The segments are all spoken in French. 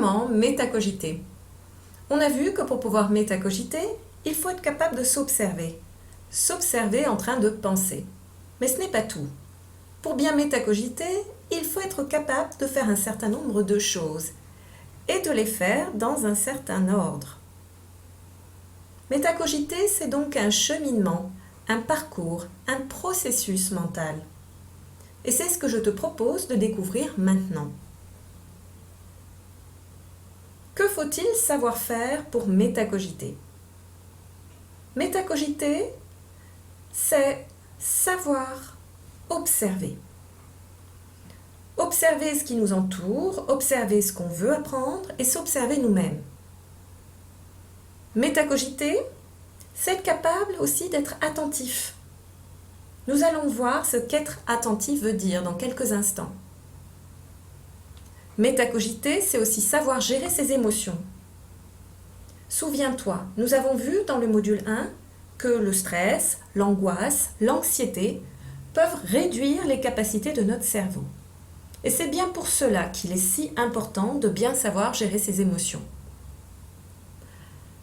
Comment métacogiter? On a vu que pour pouvoir métacogiter, il faut être capable de s'observer. S'observer en train de penser. Mais ce n'est pas tout. Pour bien métacogiter, il faut être capable de faire un certain nombre de choses et de les faire dans un certain ordre. Métacogiter, c'est donc un cheminement, un parcours, un processus mental. Et c'est ce que je te propose de découvrir maintenant. Que faut-il savoir faire pour métacogiter? Métacogiter, c'est savoir observer. Observer ce qui nous entoure, observer ce qu'on veut apprendre et s'observer nous-mêmes. Métacogiter, c'est être capable aussi d'être attentif. Nous allons voir ce qu'être attentif veut dire dans quelques instants. Métacogiter, c'est aussi savoir gérer ses émotions. Souviens-toi, nous avons vu dans le module 1 que le stress, l'angoisse, l'anxiété peuvent réduire les capacités de notre cerveau. Et c'est bien pour cela qu'il est si important de bien savoir gérer ses émotions.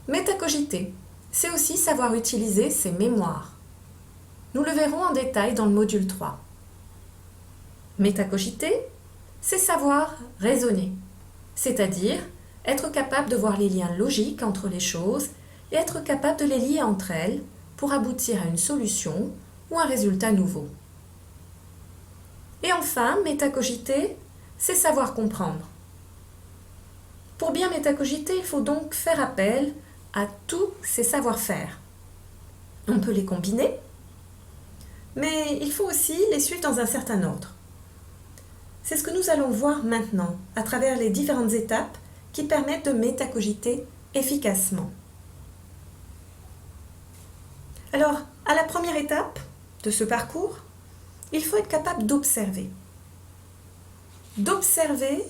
Métacogiter, c'est aussi savoir utiliser ses mémoires. Nous le verrons en détail dans le module 3. Métacogiter, c'est savoir raisonner, c'est-à-dire être capable de voir les liens logiques entre les choses et être capable de les lier entre elles pour aboutir à une solution ou un résultat nouveau. Et enfin, métacogiter, c'est savoir comprendre. Pour bien métacogiter, il faut donc faire appel à tous ces savoir-faire. On peut les combiner, mais il faut aussi les suivre dans un certain ordre. C'est ce que nous allons voir maintenant à travers les différentes étapes qui permettent de métacogiter efficacement. Alors, à la première étape de ce parcours, il faut être capable d'observer. D'observer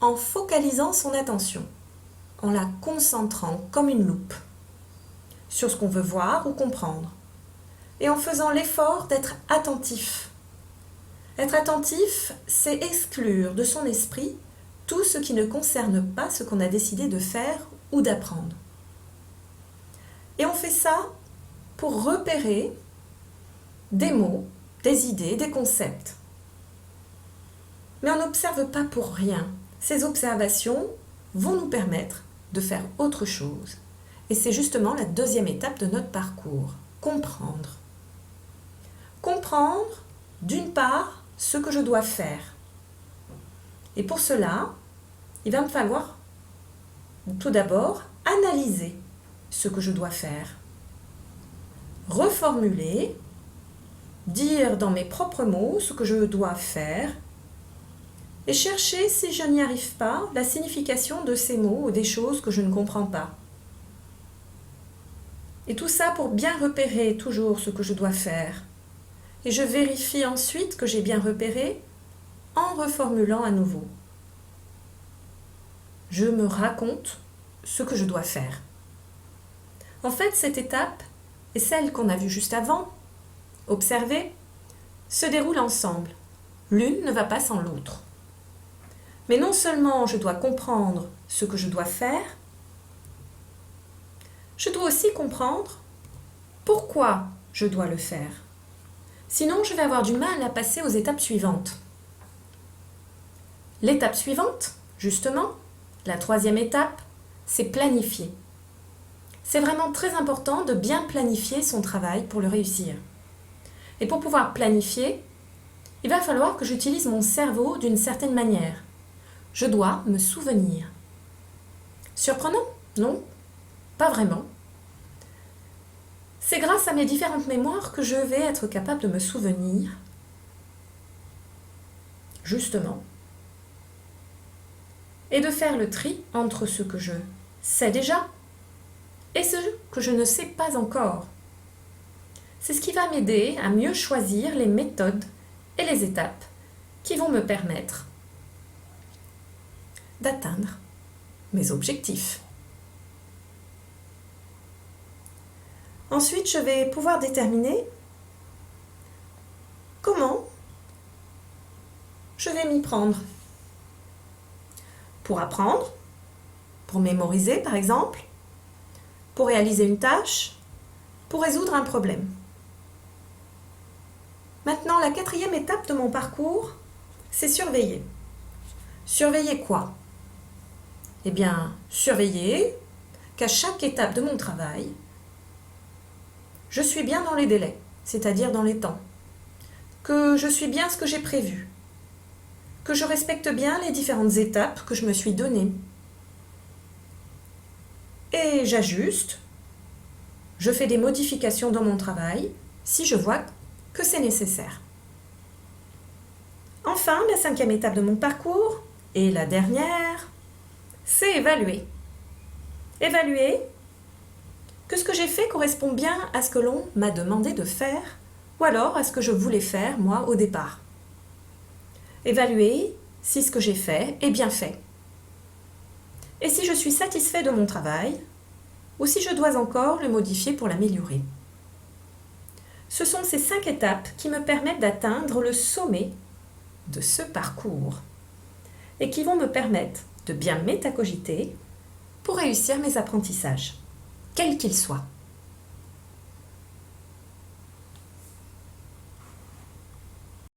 en focalisant son attention, en la concentrant comme une loupe sur ce qu'on veut voir ou comprendre, et en faisant l'effort d'être attentif. Être attentif, c'est exclure de son esprit tout ce qui ne concerne pas ce qu'on a décidé de faire ou d'apprendre. Et on fait ça pour repérer des mots, des idées, des concepts. Mais on n'observe pas pour rien. Ces observations vont nous permettre de faire autre chose. Et c'est justement la deuxième étape de notre parcours, comprendre. Comprendre, d'une part, ce que je dois faire. Et pour cela, il va me falloir tout d'abord analyser ce que je dois faire, reformuler, dire dans mes propres mots ce que je dois faire et chercher, si je n'y arrive pas, la signification de ces mots ou des choses que je ne comprends pas. Et tout ça pour bien repérer toujours ce que je dois faire. Et je vérifie ensuite que j'ai bien repéré en reformulant à nouveau. Je me raconte ce que je dois faire. En fait, cette étape et celle qu'on a vue juste avant, observer, se déroulent ensemble. L'une ne va pas sans l'autre. Mais non seulement je dois comprendre ce que je dois faire, je dois aussi comprendre pourquoi je dois le faire. Sinon, je vais avoir du mal à passer aux étapes suivantes. L'étape suivante, justement, la troisième étape, c'est planifier. C'est vraiment très important de bien planifier son travail pour le réussir. Et pour pouvoir planifier, il va falloir que j'utilise mon cerveau d'une certaine manière. Je dois me souvenir. Surprenant? Non, pas vraiment. C'est grâce à mes différentes mémoires que je vais être capable de me souvenir, justement, et de faire le tri entre ce que je sais déjà et ce que je ne sais pas encore. C'est ce qui va m'aider à mieux choisir les méthodes et les étapes qui vont me permettre d'atteindre mes objectifs. Ensuite, je vais pouvoir déterminer comment je vais m'y prendre. pour apprendre, pour mémoriser par exemple, pour réaliser une tâche, pour résoudre un problème. Maintenant, la 4e étape de mon parcours, c'est surveiller. Surveiller quoi? Eh bien, surveiller qu'à chaque étape de mon travail, je suis bien dans les délais, c'est-à-dire dans les temps, que je suis bien ce que j'ai prévu, que je respecte bien les différentes étapes que je me suis données. Et j'ajuste, je fais des modifications dans mon travail si je vois que c'est nécessaire. Enfin, la 5e étape de mon parcours, et la dernière, c'est évaluer. Évaluer que ce que j'ai fait correspond bien à ce que l'on m'a demandé de faire, ou alors à ce que je voulais faire, moi, au départ. Évaluer si ce que j'ai fait est bien fait. Et si je suis satisfait de mon travail, ou si je dois encore le modifier pour l'améliorer. Ce sont ces 5 étapes qui me permettent d'atteindre le sommet de ce parcours et qui vont me permettre de bien métacogiter pour réussir mes apprentissages, quels qu'ils soient.